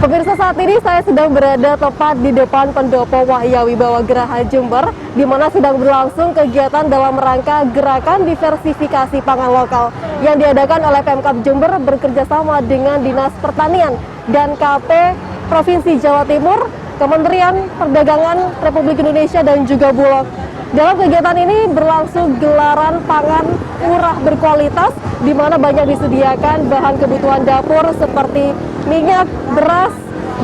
Pemirsa, saat ini saya sedang berada tepat di depan Pendopo Wahya Wibawa Geraha Jember, di mana sedang berlangsung kegiatan dalam rangka gerakan diversifikasi pangan lokal yang diadakan oleh Pemkab Jember bekerjasama dengan Dinas Pertanian dan KP Provinsi Jawa Timur, Kementerian Perdagangan Republik Indonesia dan juga Bulog. Dalam kegiatan ini berlangsung gelaran pangan murah berkualitas, di mana banyak disediakan bahan kebutuhan dapur seperti minyak, beras,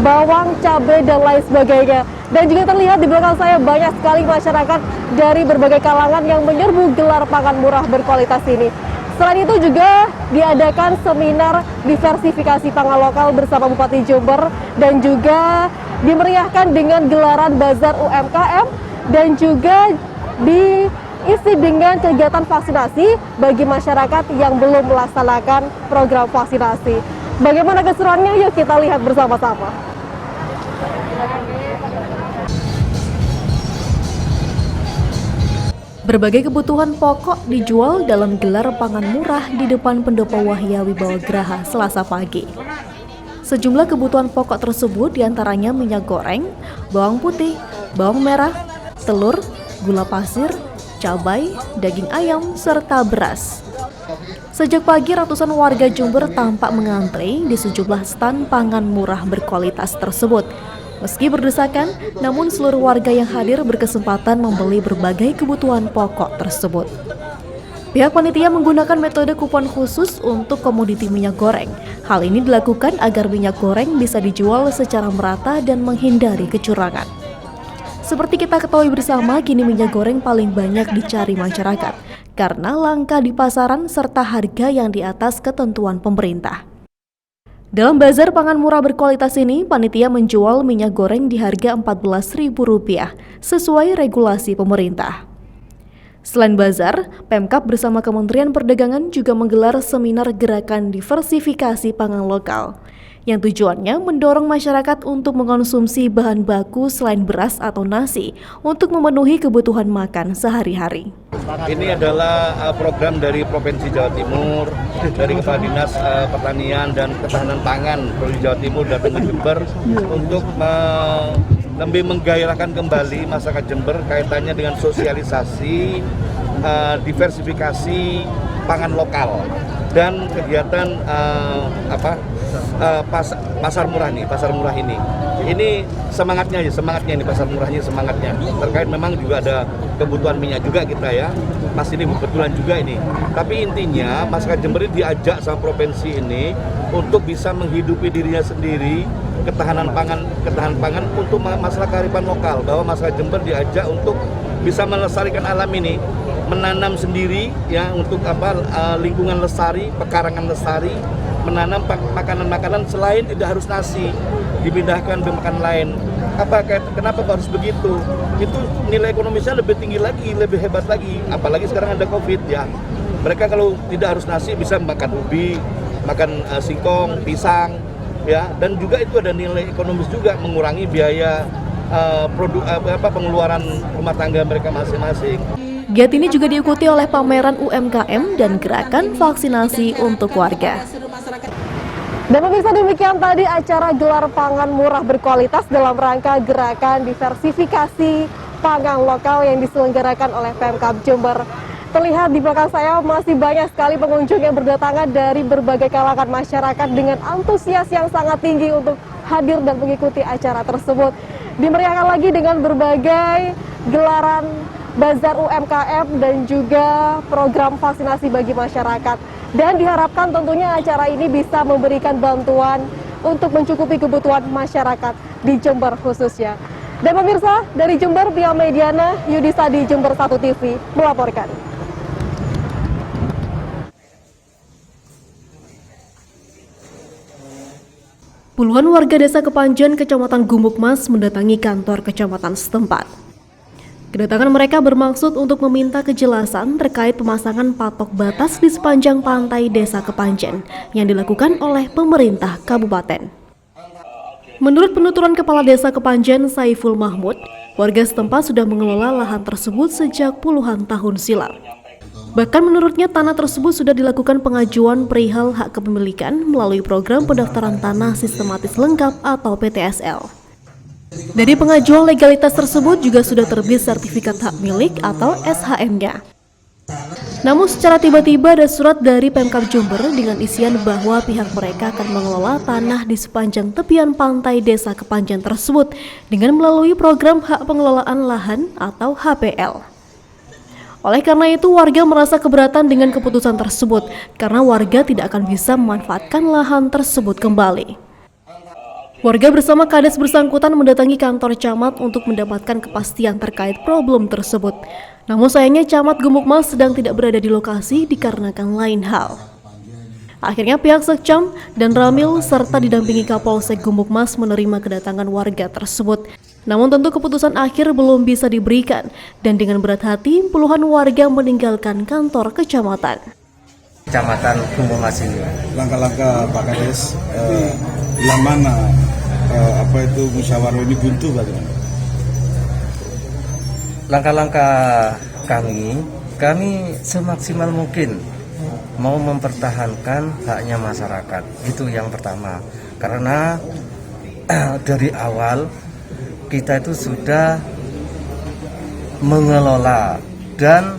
bawang, cabai, dan lain sebagainya. Dan juga terlihat di belakang saya banyak sekali masyarakat dari berbagai kalangan yang menyerbu gelar pangan murah berkualitas ini. Selain itu juga diadakan seminar diversifikasi pangan lokal bersama Bupati Jember dan juga dimeriahkan dengan gelaran bazar UMKM dan juga diisi dengan kegiatan vaksinasi bagi masyarakat yang belum melaksanakan program vaksinasi. Bagaimana keseruannya? Yuk kita lihat bersama-sama. Berbagai kebutuhan pokok dijual dalam gelar pangan murah di depan Pendopo Wahya Wibawa Geraha Selasa pagi. Sejumlah kebutuhan pokok tersebut diantaranya minyak goreng, bawang putih, bawang merah, telur, gula pasir, cabai, daging ayam, serta beras. Sejak pagi ratusan warga Jember tampak mengantre di sejumlah stan pangan murah berkualitas tersebut. Meski berdesakan, namun seluruh warga yang hadir berkesempatan membeli berbagai kebutuhan pokok tersebut. Pihak panitia menggunakan metode kupon khusus untuk komoditi minyak goreng. Hal ini dilakukan agar minyak goreng bisa dijual secara merata dan menghindari kecurangan. Seperti kita ketahui bersama, kini minyak goreng paling banyak dicari masyarakat karena langka di pasaran serta harga yang di atas ketentuan pemerintah. Dalam bazar pangan murah berkualitas ini, panitia menjual minyak goreng di harga Rp14.000 sesuai regulasi pemerintah. Selain bazar, Pemkab bersama Kementerian Perdagangan juga menggelar seminar gerakan diversifikasi pangan lokal yang tujuannya mendorong masyarakat untuk mengonsumsi bahan baku selain beras atau nasi untuk memenuhi kebutuhan makan sehari-hari. Ini adalah program dari Provinsi Jawa Timur, dari Kepala Dinas Pertanian dan Ketahanan Pangan Provinsi Jawa Timur dan Jember untuk lebih menggairahkan kembali masyarakat Jember kaitannya dengan sosialisasi diversifikasi pangan lokal dan kegiatan pasar murah ini. Ini semangatnya ini pasar murahnya semangatnya. Terkait memang juga ada kebutuhan minyak juga kita ya. Pas ini kebetulan juga ini. Tapi intinya masyarakat Jember diajak sama provinsi ini untuk bisa menghidupi dirinya sendiri, ketahanan pangan untuk masalah kearifan lokal, bahwa masyarakat Jember diajak untuk bisa melestarikan alam ini, menanam sendiri ya untuk lingkungan lestari, pekarangan lestari, menanam makanan-makanan selain tidak harus nasi, dipindahkan ke makanan lain. Kenapa harus begitu? Itu nilai ekonomisnya lebih tinggi lagi, lebih hebat lagi. Apalagi sekarang ada Covid ya. Mereka kalau tidak harus nasi bisa makan ubi, makan singkong, pisang ya, dan juga itu ada nilai ekonomis juga, mengurangi biaya pengeluaran rumah tangga mereka masing-masing. Giat ini juga diikuti oleh pameran UMKM dan gerakan vaksinasi untuk warga. Dan pemirsa, demikian tadi acara gelar pangan murah berkualitas dalam rangka gerakan diversifikasi pangan lokal yang diselenggarakan oleh Pemkab Jember. Terlihat di belakang saya masih banyak sekali pengunjung yang berdatangan dari berbagai kalangan masyarakat dengan antusias yang sangat tinggi untuk hadir dan mengikuti acara tersebut. Dimeriahkan lagi dengan berbagai gelaran bazar UMKM dan juga program vaksinasi bagi masyarakat. Dan diharapkan tentunya acara ini bisa memberikan bantuan untuk mencukupi kebutuhan masyarakat di Jember khususnya. Dan pemirsa, dari Jember, Pia Mediana, Yudisa di Jember 1 TV melaporkan. Puluhan warga desa Kepanjen, Kecamatan Gumukmas mendatangi kantor kecamatan setempat. Kedatangan mereka bermaksud untuk meminta kejelasan terkait pemasangan patok batas di sepanjang pantai desa Kepanjen yang dilakukan oleh pemerintah kabupaten. Menurut penuturan Kepala Desa Kepanjen, Saiful Mahmud, warga setempat sudah mengelola lahan tersebut sejak puluhan tahun silam. Bahkan menurutnya tanah tersebut sudah dilakukan pengajuan perihal hak kepemilikan melalui program pendaftaran tanah sistematis lengkap atau PTSL. Dari pengajuan legalitas tersebut juga sudah terbit sertifikat hak milik atau SHM-nya. Namun secara tiba-tiba ada surat dari Pemkab Jember dengan isian bahwa pihak mereka akan mengelola tanah di sepanjang tepian pantai Desa Kepanjen tersebut dengan melalui program hak pengelolaan lahan atau HPL. Oleh karena itu, warga merasa keberatan dengan keputusan tersebut karena warga tidak akan bisa memanfaatkan lahan tersebut kembali. Warga bersama kades bersangkutan mendatangi kantor camat untuk mendapatkan kepastian terkait problem tersebut. Namun sayangnya camat Gumukmas sedang tidak berada di lokasi dikarenakan lain hal. Akhirnya pihak Sekcam dan Ramil serta didampingi Kapolsek Gumukmas menerima kedatangan warga tersebut. Namun tentu keputusan akhir belum bisa diberikan dan dengan berat hati puluhan warga meninggalkan kantor kecamatan. Kecamatan Gumukmas ini. Langkah-langkah Pak Kades bila mana musyawarah ini buntu bagaimana? Langkah-langkah kami semaksimal mungkin mau mempertahankan haknya masyarakat. Itu yang pertama. Karena dari awal kita itu sudah mengelola dan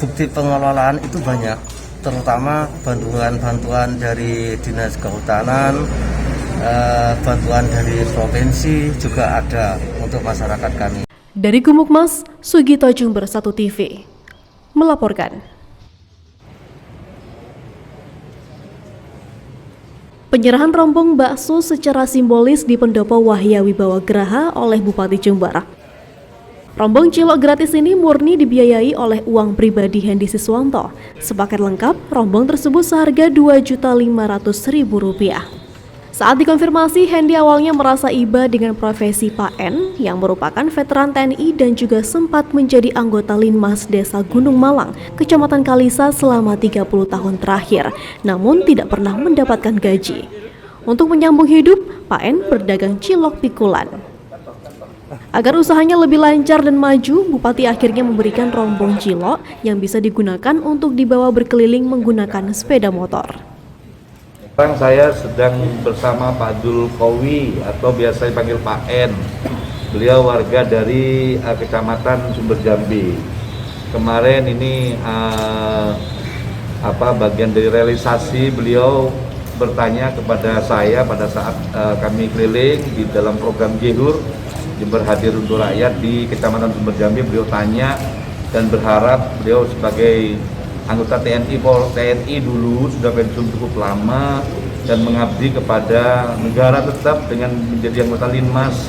bukti pengelolaan itu banyak, terutama bantuan dari Dinas Kehutanan, bantuan dari provinsi juga ada untuk masyarakat kami. Dari Gumukmas, Sugito Jember 1 TV melaporkan. Penyerahan rombong bakso secara simbolis di Pendopo Wahya Wibawa Graha oleh Bupati Jember. Rombong cilok gratis ini murni dibiayai oleh uang pribadi Hendy Siswanto. Sepaket lengkap, rombong tersebut seharga Rp2.500.000. Saat dikonfirmasi, Hendy awalnya merasa iba dengan profesi Pak N yang merupakan veteran TNI dan juga sempat menjadi anggota Linmas Desa Gunung Malang, Kecamatan Kalisa selama 30 tahun terakhir, namun tidak pernah mendapatkan gaji. Untuk menyambung hidup, Pak N berdagang cilok pikulan. Agar usahanya lebih lancar dan maju, Bupati akhirnya memberikan rombong cilok yang bisa digunakan untuk dibawa berkeliling menggunakan sepeda motor. Sekarang saya sedang bersama Pak Dul Kowi atau biasa dipanggil Pak N. Beliau warga dari Kecamatan Sumber Jambi. Kemarin ini bagian dari realisasi, beliau bertanya kepada saya pada saat kami keliling di dalam program Jehur Jember Hadir untuk Rakyat di Kecamatan Sumber Jambi. Beliau tanya dan berharap, beliau sebagai anggota TNI dulu sudah pensiun cukup lama dan mengabdi kepada negara tetap dengan menjadi anggota Linmas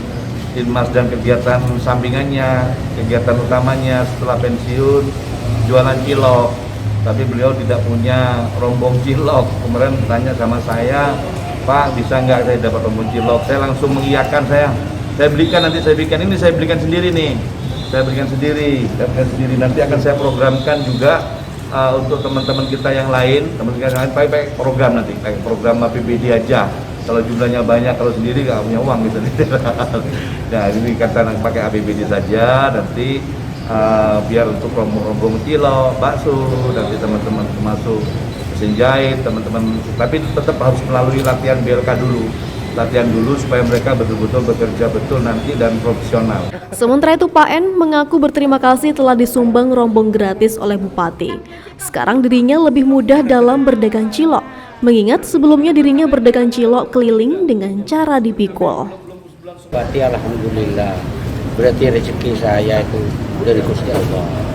dan kegiatan sampingannya, kegiatan utamanya setelah pensiun jualan cilok. Tapi beliau tidak punya rombong cilok. Kemarin tanya sama saya, Pak, bisa nggak saya dapat rombong cilok? Saya langsung mengiyakan, saya belikan, nanti saya belikan, ini saya belikan sendiri nih, saya belikan sendiri, nanti akan saya programkan juga untuk teman-teman kita yang lain, pakai program nanti, pakai program APBD aja. Kalau jumlahnya banyak, kalau sendiri nggak punya uang gitu. Nah ini kata pakai APBD saja, nanti biar untuk rombong cilok, bakso, nanti teman-teman termasuk mesin jahit, teman-teman, tapi tetap harus melalui latihan BLK dulu. Latihan dulu supaya mereka betul-betul bekerja betul nanti dan profesional. Sementara itu Pak N mengaku berterima kasih telah disumbang rombong gratis oleh Bupati. Sekarang dirinya lebih mudah dalam berdagang cilok, mengingat sebelumnya dirinya berdagang cilok keliling dengan cara dipikul. Bupati alhamdulillah, berarti rezeki saya itu dari Gusti Allah.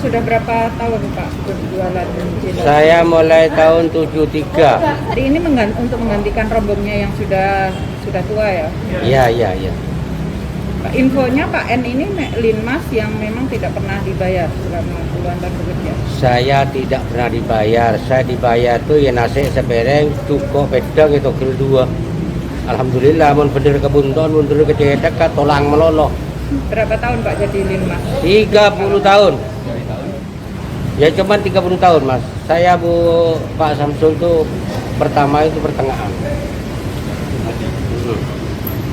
Sudah berapa tahun Pak berjualan cilok? Saya mulai tahun 73. Hari ini untuk menggantikan rombongnya yang sudah tua ya? Iya. Pak, infonya Pak N ini Linmas yang memang tidak pernah dibayar selama puluhan tahun bekerja. Saya tidak pernah dibayar. Saya dibayar tuh ya nasi sebereng, cukup pedang itu kilo 2. Alhamdulillah, mun bener kebunton, mun bener kecedak, tolang meloloh. Berapa tahun Pak jadi Linmas? 30 tahun. Ya cuma 30 tahun Mas. Saya Pak Samsul tuh pertama itu pertengahan.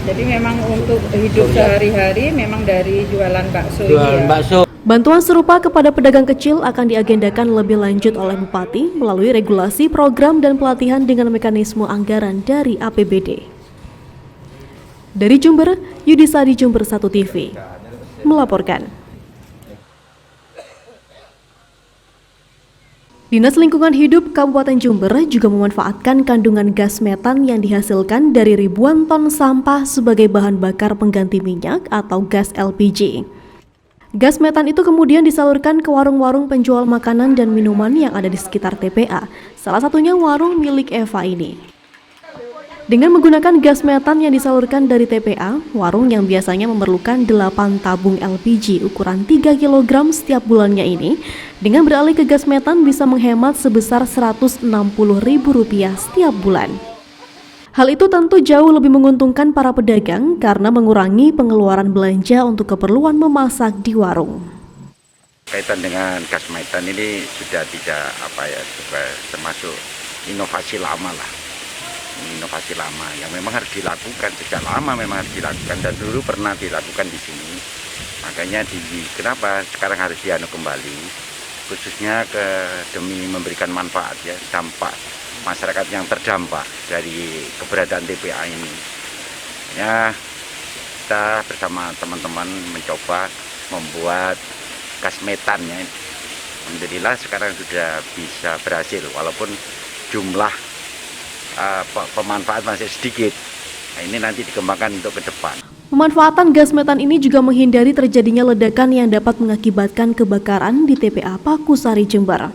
Jadi memang untuk hidup sehari-hari memang dari jualan bakso. Jualan bakso. Bantuan serupa kepada pedagang kecil akan diagendakan lebih lanjut oleh Bupati melalui regulasi program dan pelatihan dengan mekanisme anggaran dari APBD. Dari Jember, Yudisa di Jember 1 TV melaporkan. Dinas Lingkungan Hidup Kabupaten Jember juga memanfaatkan kandungan gas metan yang dihasilkan dari ribuan ton sampah sebagai bahan bakar pengganti minyak atau gas LPG. Gas metan itu kemudian disalurkan ke warung-warung penjual makanan dan minuman yang ada di sekitar TPA, salah satunya warung milik Eva ini. Dengan menggunakan gas metan yang disalurkan dari TPA, warung yang biasanya memerlukan 8 tabung LPG ukuran 3 kg setiap bulannya ini, dengan beralih ke gas metan bisa menghemat sebesar Rp160.000 setiap bulan. Hal itu tentu jauh lebih menguntungkan para pedagang karena mengurangi pengeluaran belanja untuk keperluan memasak di warung. Kaitan dengan gas metan ini sudah tidak termasuk inovasi lama lah. Inovasi lama yang memang harus dilakukan sejak lama, memang harus dilakukan dan dulu pernah dilakukan di sini. Makanya kenapa sekarang harus kembali, khususnya demi memberikan manfaat ya, dampak masyarakat yang terdampak dari keberadaan TPA ini. Ya, kita bersama teman-teman mencoba membuat gas metannya. Alhamdulillah sekarang sudah bisa berhasil walaupun jumlah pemanfaat masih sedikit. Nah, ini nanti dikembangkan untuk ke depan. Pemanfaatan gas metan ini juga menghindari terjadinya ledakan yang dapat mengakibatkan kebakaran di TPA Pakusari Jember.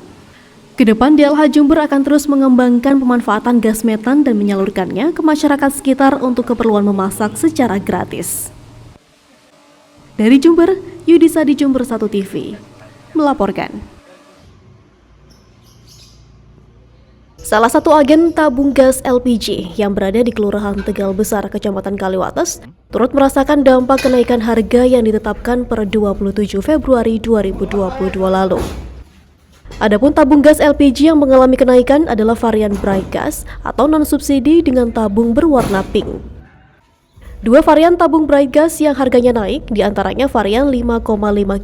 Kedepan DLH Jember akan terus mengembangkan pemanfaatan gas metan dan menyalurkannya ke masyarakat sekitar untuk keperluan memasak secara gratis. Dari Jember, Yudisa di Jember 1 TV melaporkan. Salah satu agen tabung gas LPG yang berada di Kelurahan Tegal Besar, Kecamatan Kaliwates, turut merasakan dampak kenaikan harga yang ditetapkan per 27 Februari 2022 lalu. Adapun tabung gas LPG yang mengalami kenaikan adalah varian Bright Gas atau non-subsidi dengan tabung berwarna pink. Dua varian tabung Bright Gas yang harganya naik, diantaranya varian 5,5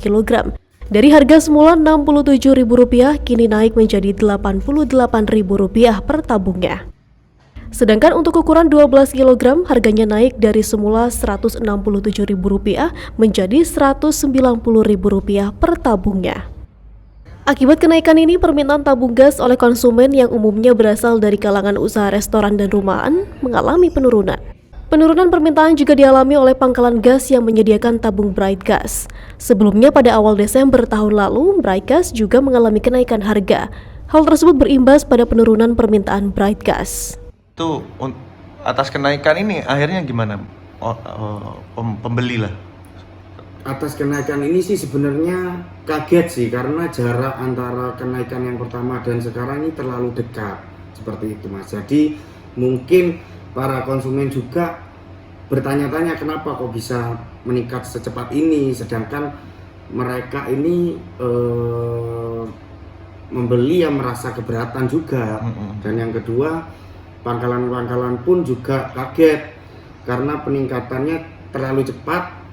kg. Dari harga semula Rp67.000 kini naik menjadi Rp88.000 per tabungnya. Sedangkan untuk ukuran 12 kg harganya naik dari semula Rp167.000 menjadi Rp190.000 per tabungnya. Akibat kenaikan ini, permintaan tabung gas oleh konsumen yang umumnya berasal dari kalangan usaha restoran dan rumahan mengalami penurunan. Penurunan permintaan juga dialami oleh pangkalan gas yang menyediakan tabung Bright Gas. Sebelumnya pada awal Desember tahun lalu, Bright Gas juga mengalami kenaikan harga. Hal tersebut berimbas pada penurunan permintaan Bright Gas. Itu atas kenaikan ini akhirnya gimana? Pembeli lah. Atas kenaikan ini sih sebenarnya kaget sih, karena jarak antara kenaikan yang pertama dan sekarang ini terlalu dekat seperti itu Mas. Jadi mungkin para konsumen juga bertanya-tanya kenapa kok bisa meningkat secepat ini, sedangkan mereka ini membeli yang merasa keberatan juga. Dan yang kedua, pangkalan-pangkalan pun juga kaget karena peningkatannya terlalu cepat.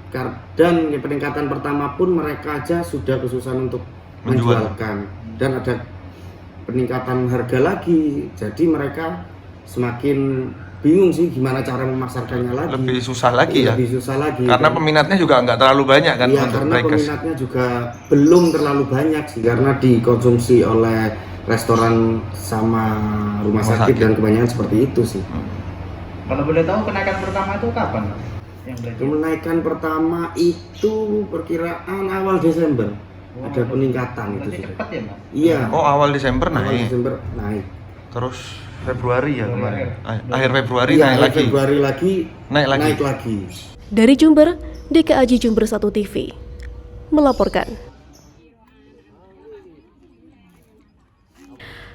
Dan peningkatan pertama pun mereka aja sudah kesusahan untuk menjualkan, dan ada peningkatan harga lagi, jadi mereka semakin bingung sih gimana cara memasarkannya lagi. Lebih susah lagi ya? Lebih susah lagi. Karena peminatnya juga nggak terlalu banyak kan? Iya, karena peminatnya juga belum terlalu banyak sih, karena dikonsumsi oleh restoran sama rumah sakit dan kebanyakan seperti itu sih. Kalau boleh tahu kenaikan pertama itu kapan? Kenaikan pertama itu perkiraan awal Desember. Ada peningkatan itu sudah. Cepat ya Mas? Iya. Oh, awal Desember Awal naik. Desember naik. Terus Februari ya kemarin. Akhir Februari Iya, naik lagi. Februari lagi naik lagi. Dari Jember, DKAJ Jember 1 TV melaporkan.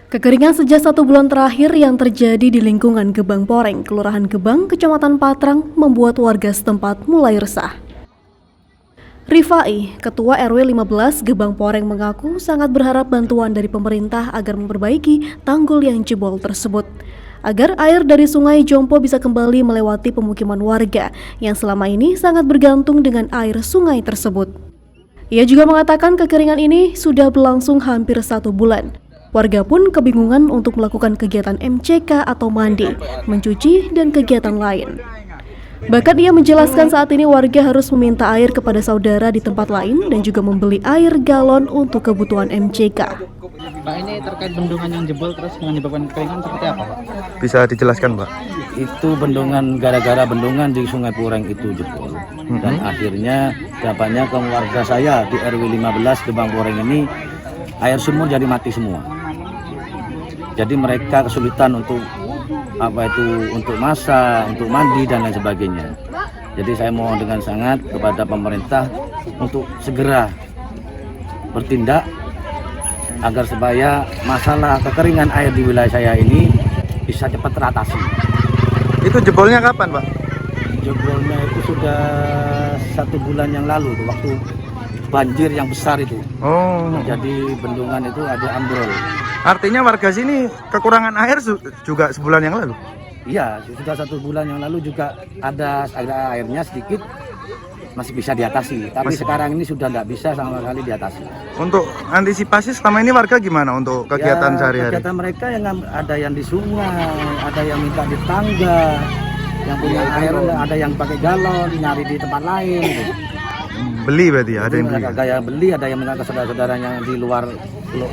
Kekeringan sejak 1 bulan terakhir yang terjadi di lingkungan Gebang Poreng, Kelurahan Gebang, Kecamatan Patrang, membuat warga setempat mulai resah. Rifai, Ketua RW 15 Gebang Poreng mengaku sangat berharap bantuan dari pemerintah agar memperbaiki tanggul yang jebol tersebut, agar air dari Sungai Jompo bisa kembali melewati pemukiman warga yang selama ini sangat bergantung dengan air sungai tersebut. Ia juga mengatakan kekeringan ini sudah berlangsung hampir 1 bulan. Warga pun kebingungan untuk melakukan kegiatan MCK atau mandi, mencuci, dan kegiatan lain. Bahkan ia menjelaskan saat ini warga harus meminta air kepada saudara di tempat lain dan juga membeli air galon untuk kebutuhan MCK. Pak, ini terkait bendungan yang jebol terus menyebabkan kekeringan seperti apa, Pak? Bisa dijelaskan, Pak? Itu bendungan, gara-gara bendungan di Sungai Pureng itu jebol. Dan akhirnya dapatnya ke warga saya di RW 15 Gebang Pureng ini air sumur jadi mati semua. Jadi mereka kesulitan untuk untuk masak, untuk mandi dan lain sebagainya. Jadi saya mohon dengan sangat kepada pemerintah untuk segera bertindak agar supaya masalah kekeringan air di wilayah saya ini bisa cepat teratasi. Itu jebolnya kapan, Pak? Jebolnya itu sudah 1 bulan yang lalu, waktu banjir yang besar itu. Oh. Jadi bendungan itu ada ambrol. Artinya warga sini kekurangan air juga sebulan yang lalu? Iya, sudah 1 bulan yang lalu juga ada airnya sedikit, masih bisa diatasi. Tapi sekarang ini sudah nggak bisa sama sekali diatasi. Untuk antisipasi selama ini warga gimana untuk kegiatan sehari-hari? Kegiatan mereka yang ada yang di sungai, ada yang minta di tangga, yang punya air ada yang pakai galon, nyari di tempat lain. Gitu. Beli berarti ya? Ada yang beli? Ada yang beli, ada yang minta ke saudara-saudaranya yang di luar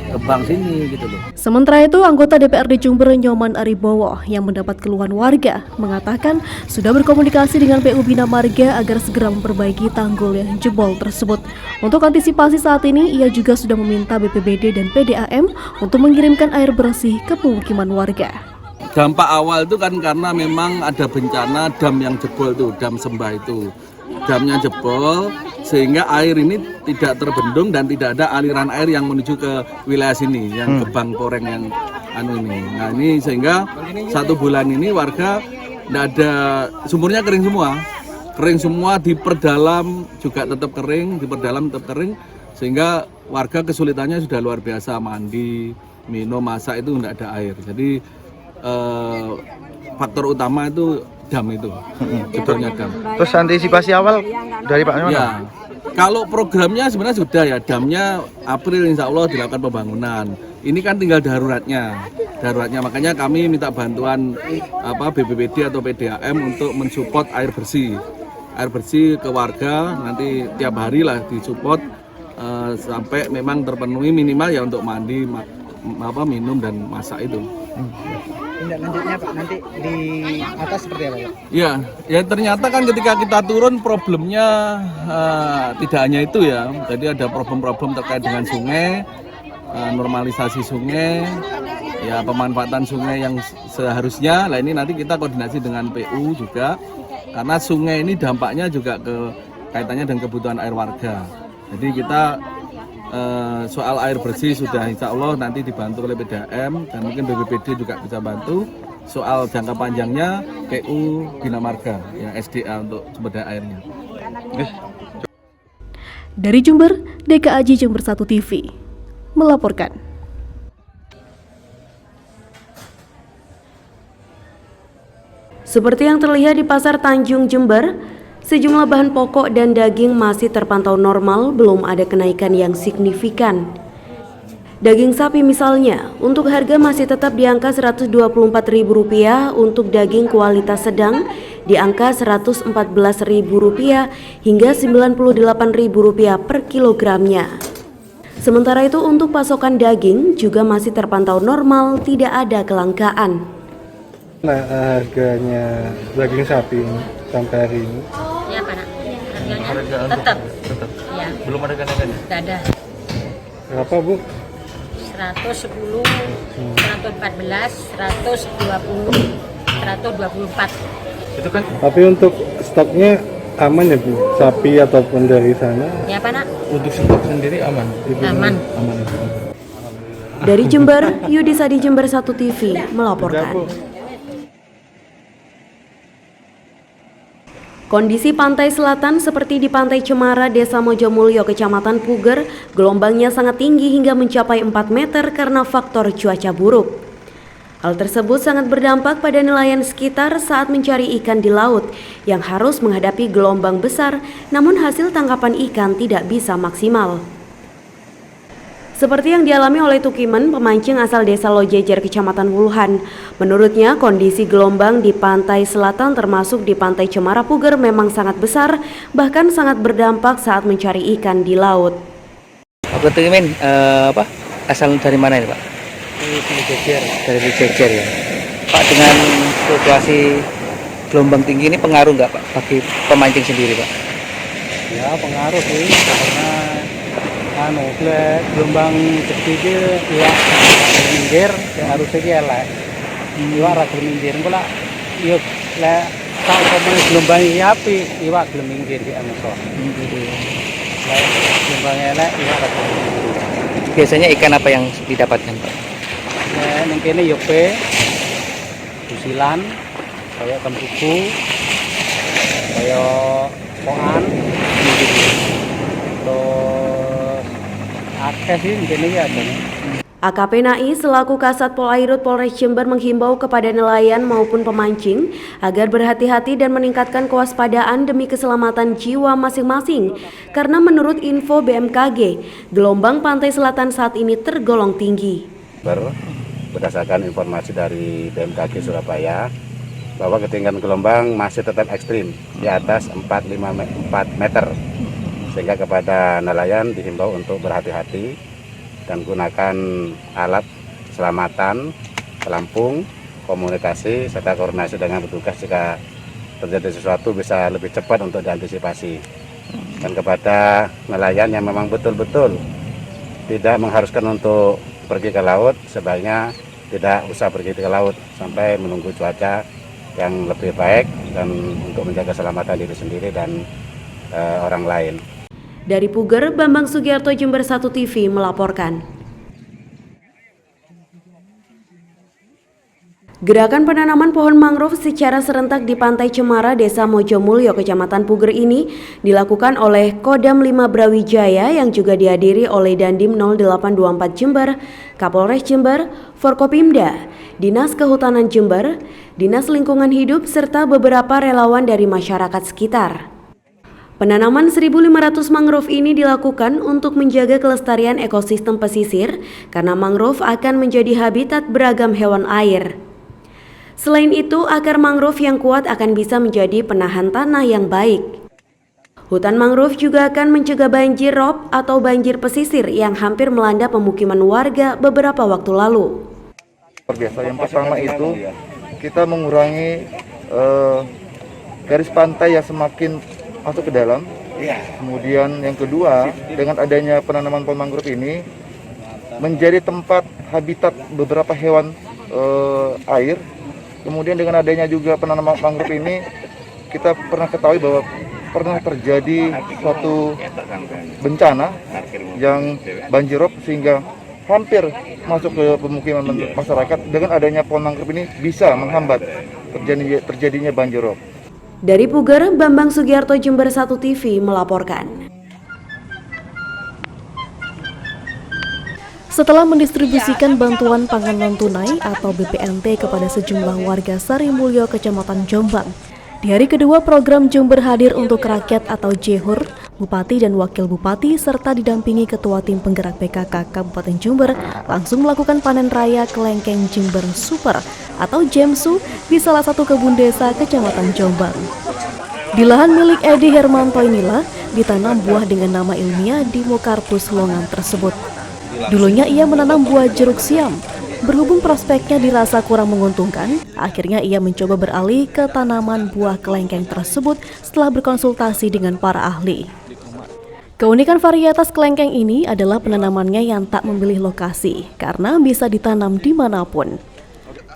Gebang sini gitu loh. Sementara itu, anggota DPRD Jember Nyoman Aribowo yang mendapat keluhan warga mengatakan sudah berkomunikasi dengan PU Bina Marga agar segera memperbaiki tanggul yang jebol tersebut. Untuk antisipasi saat ini, ia juga sudah meminta BPBD dan PDAM untuk mengirimkan air bersih ke pemukiman warga. Dampak awal itu kan karena memang ada bencana dam yang jebol tuh, dam Sembah itu. Damnya jebol sehingga air ini tidak terbendung dan tidak ada aliran air yang menuju ke wilayah sini yang Gebang Pureng yang ini. Nah ini sehingga 1 bulan ini warga tidak ada, sumurnya kering semua, diperdalam juga tetap kering, diperdalam tetap kering, sehingga warga kesulitannya sudah luar biasa, mandi, minum, masak itu tidak ada air. Jadi faktor utama itu dam itu, jebolnya dam. Terus antisipasi awal dari Pak Nyoman? Ya, kalau programnya sebenarnya sudah ya, damnya April insya Allah dilakukan pembangunan. Ini kan tinggal daruratnya, makanya kami minta bantuan BPBD atau PDAM untuk mensupport air bersih ke warga. Nanti tiap hari lah disupport sampai memang terpenuhi minimal ya untuk mandi, minum dan masak itu. Tindak lanjutnya Pak, nanti di atas seperti apa Pak? Ya ternyata kan ketika kita turun problemnya tidak hanya itu ya. Jadi ada problem-problem terkait dengan sungai, normalisasi sungai, ya pemanfaatan sungai yang seharusnya. Nah ini nanti kita koordinasi dengan PU juga, karena sungai ini dampaknya juga kaitannya dengan kebutuhan air warga. Jadi kita soal air bersih sudah insya Allah nanti dibantu oleh PDAM dan mungkin BPBD juga bisa bantu. Soal jangka panjangnya PU Bina Marga yang SDA untuk sumber daya airnya. Dari Jember, DKAJ Jember 1 TV melaporkan. Seperti yang terlihat di Pasar Tanjung Jember, sejumlah bahan pokok dan daging masih terpantau normal, belum ada kenaikan yang signifikan. Daging sapi misalnya, untuk harga masih tetap di angka Rp124.000, untuk daging kualitas sedang di angka Rp114.000 hingga Rp98.000 per kilogramnya. Sementara itu untuk pasokan daging juga masih terpantau normal, tidak ada kelangkaan. Nah, harganya daging sapi sampai hari ini? Ya Pak, harganya tetap. Ya. Belum ada kenaikan? Tidak ada. Berapa Bu? 110, 114, 120, 124. Itu kan? Tapi untuk stoknya aman ya Bu? Sapi ataupun dari sana? Ya Pak Nak. Untuk stok sendiri aman? Aman. Dari Jember, Yudisa di Jember 1 TV melaporkan. Kondisi pantai selatan seperti di Pantai Cemara, Desa Mojomulyo, Kecamatan Puger, gelombangnya sangat tinggi hingga mencapai 4 meter karena faktor cuaca buruk. Hal tersebut sangat berdampak pada nelayan sekitar saat mencari ikan di laut yang harus menghadapi gelombang besar, namun hasil tangkapan ikan tidak bisa maksimal. Seperti yang dialami oleh Tukiman, pemancing asal Desa Lojejer, Kecamatan Wuluhan. Menurutnya, kondisi gelombang di pantai selatan termasuk di Pantai Cemara Puger memang sangat besar, bahkan sangat berdampak saat mencari ikan di laut. Pak Tukiman, asal dari mana ini Pak? Dari Lojejer ya. Pak, dengan situasi gelombang tinggi ini pengaruh nggak Pak bagi pemancing sendiri Pak? Ya pengaruh sih, karena gelombang gede dia minggir, harusnya dia elek. Iwak ra gelem minggir, engko lak yo lek sak pomene gelombang api, iwak gelem minggir di ameso. Lek gelombang elek iwak ra gelem minggir. Biasanya ikan apa yang didapatkan Pak? Nek ning kene yo pe, busilan, kaya tempuku, kaya poan, AKP Nai selaku Kasat Polairut Polres Jember menghimbau kepada nelayan maupun pemancing agar berhati-hati dan meningkatkan kewaspadaan demi keselamatan jiwa masing-masing. Karena menurut info BMKG, gelombang pantai selatan saat ini tergolong tinggi. Berdasarkan informasi dari BMKG Surabaya, bahwa ketinggian gelombang masih tetap ekstrim di atas 4 meter. Sehingga kepada nelayan dihimbau untuk berhati-hati dan gunakan alat selamatan, pelampung, komunikasi, serta koordinasi dengan petugas jika terjadi sesuatu bisa lebih cepat untuk diantisipasi. Dan kepada nelayan yang memang betul-betul tidak mengharuskan untuk pergi ke laut, sebaiknya tidak usah pergi ke laut sampai menunggu cuaca yang lebih baik dan untuk menjaga keselamatan diri sendiri dan orang lain. Dari Puger, Bambang Sugiarto, Jember 1 TV melaporkan. Gerakan penanaman pohon mangrove secara serentak di Pantai Cemara, Desa Mojomulyo, Kecamatan Puger ini dilakukan oleh Kodam 5 Brawijaya yang juga dihadiri oleh Dandim 0824 Jember, Kapolres Jember, Forkopimda, Dinas Kehutanan Jember, Dinas Lingkungan Hidup, serta beberapa relawan dari masyarakat sekitar. Penanaman 1.500 mangrove ini dilakukan untuk menjaga kelestarian ekosistem pesisir karena mangrove akan menjadi habitat beragam hewan air. Selain itu, akar mangrove yang kuat akan bisa menjadi penahan tanah yang baik. Hutan mangrove juga akan mencegah banjir rob atau banjir pesisir yang hampir melanda pemukiman warga beberapa waktu lalu. Yang pertama itu kita mengurangi garis pantai yang semakin masuk ke dalam. Kemudian yang kedua, dengan adanya penanaman pohon mangrove ini menjadi tempat habitat beberapa hewan air. Kemudian dengan adanya juga penanaman mangrove ini, kita pernah ketahui bahwa pernah terjadi suatu bencana yang banjirop sehingga hampir masuk ke pemukiman masyarakat. Dengan adanya pohon mangrove ini bisa menghambat terjadinya banjirop. Dari Puger, Bambang Sugiarto, Jember 1 TV melaporkan. Setelah mendistribusikan bantuan pangan non-tunai atau BPNT kepada sejumlah warga Sarimulyo, Kecamatan Jombang, di hari kedua program Jember Hadir untuk Rakyat atau JHUR, Bupati dan Wakil Bupati serta didampingi Ketua Tim Penggerak PKK Kabupaten Jember langsung melakukan panen raya kelengkeng Jember Super atau Jemsu di salah satu kebun desa Kecamatan Jombang. Di lahan milik Edi Hermanto inilah ditanam buah dengan nama ilmiah Dimocarpus longan tersebut. Dulunya ia menanam buah jeruk siam. Berhubung prospeknya dirasa kurang menguntungkan, akhirnya ia mencoba beralih ke tanaman buah kelengkeng tersebut setelah berkonsultasi dengan para ahli. Keunikan varietas kelengkeng ini adalah penanamannya yang tak memilih lokasi, karena bisa ditanam dimanapun.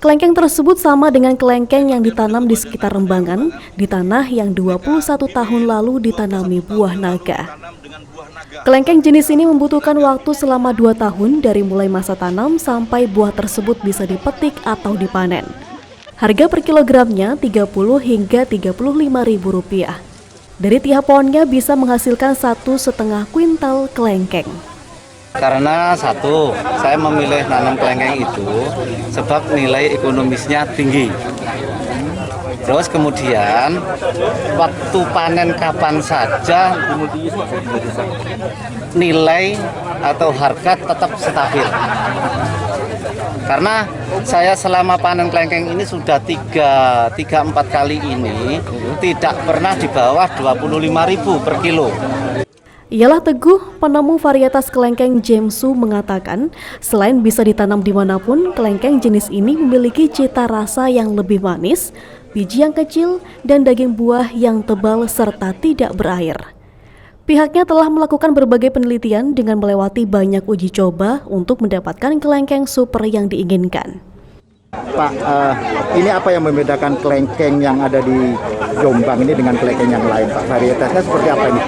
Kelengkeng tersebut sama dengan kelengkeng yang ditanam di sekitar Rembangan, di tanah yang 21 tahun lalu ditanami buah naga. Kelengkeng jenis ini membutuhkan waktu selama 2 tahun dari mulai masa tanam sampai buah tersebut bisa dipetik atau dipanen. Harga per kilogramnya 30 hingga 35.000 rupiah. Dari tiap pohonnya bisa menghasilkan 1,5 kuintal kelengkeng. Karena satu, saya memilih nanam kelengkeng itu sebab nilai ekonomisnya tinggi. Terus kemudian waktu panen kapan saja nilai atau harga tetap stabil. Karena saya selama panen kelengkeng ini sudah 3-4 kali ini tidak pernah di bawah 25.000 per kilo. Ialah Teguh, penemu varietas kelengkeng Jemsu, mengatakan selain bisa ditanam dimanapun, kelengkeng jenis ini memiliki cita rasa yang lebih manis, biji yang kecil, dan daging buah yang tebal serta tidak berair. Pihaknya telah melakukan berbagai penelitian dengan melewati banyak uji coba untuk mendapatkan kelengkeng super yang diinginkan. Pak, ini apa yang membedakan kelengkeng yang ada di Jombang ini dengan kelengkeng yang lain, Pak? Varietasnya seperti apa ini?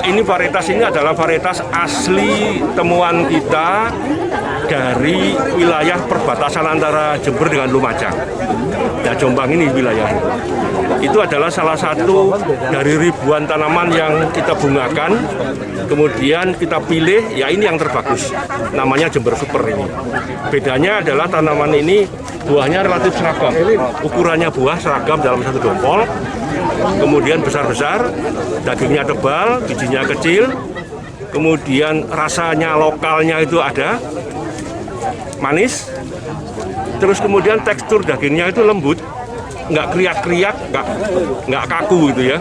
Ini varietas ini adalah varietas asli temuan kita dari wilayah perbatasan antara Jember dengan Lumajang. Ya, Jombang ini wilayah itu adalah salah satu dari ribuan tanaman yang kita bungakan, kemudian kita pilih, ya ini yang terbagus, namanya Jember Super ini. Bedanya adalah tanaman ini buahnya relatif seragam, ukurannya buah seragam dalam satu dompol, kemudian besar-besar, dagingnya tebal, bijinya kecil, kemudian rasanya lokalnya itu ada, manis, terus kemudian tekstur dagingnya itu lembut, nggak kriak-kriak, nggak kaku gitu ya,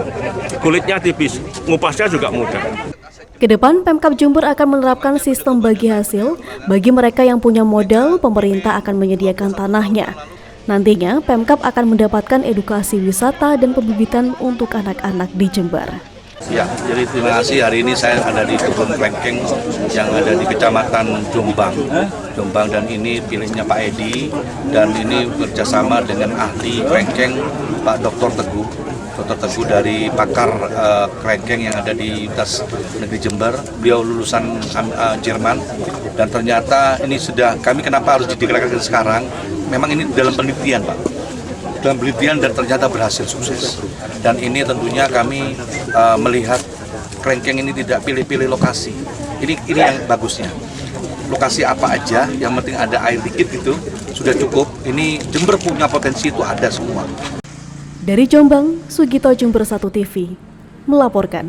kulitnya tipis, ngupasnya juga mudah. Kedepan, Pemkab Jember akan menerapkan sistem bagi hasil. Bagi mereka yang punya modal, pemerintah akan menyediakan tanahnya. Nantinya, Pemkab akan mendapatkan edukasi wisata dan pembibitan untuk anak-anak di Jember. Ya, jadi terima kasih. Hari ini saya ada di kebun kelengkeng yang ada di Kecamatan Jombang, dan ini pilihnya Pak Edi, dan ini kerjasama dengan ahli kelengkeng Pak Dr. Teguh dari pakar kelengkeng yang ada di Universitas Negeri Jember. Beliau lulusan Jerman, dan ternyata ini sudah, kami kenapa harus dideklarasikan sekarang, memang ini dalam penelitian, Pak. Dalam penelitian, dan ternyata berhasil sukses. Dan ini tentunya kami melihat kelengkeng ini tidak pilih-pilih lokasi. Ini yang bagusnya. Lokasi apa aja, yang penting ada air dikit itu sudah cukup. Ini Jember punya potensi itu ada semua. Dari Jombang, Sugito, Jember 1 TV melaporkan.